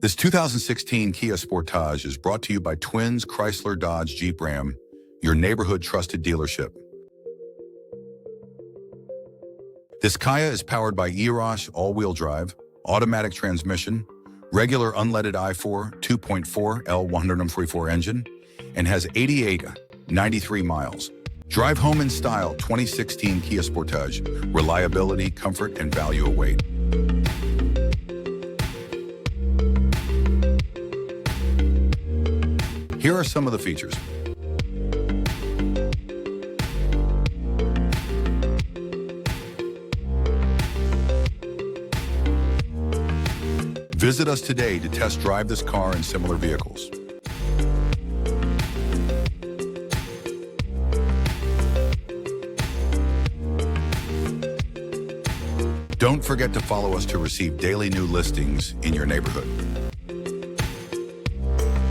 This 2016 Kia Sportage is brought to you by Twins Chrysler Dodge Jeep Ram, your neighborhood trusted dealership. This Kia is powered by EROS all-wheel drive, automatic transmission, regular unleaded i4 2.4 L144 engine, and has 88,93 miles. Drive home in style 2016 Kia Sportage. Reliability, comfort, and value await. Here are some of the features. Visit us today to test drive this car and similar vehicles. Don't forget to follow us to receive daily new listings in your neighborhood.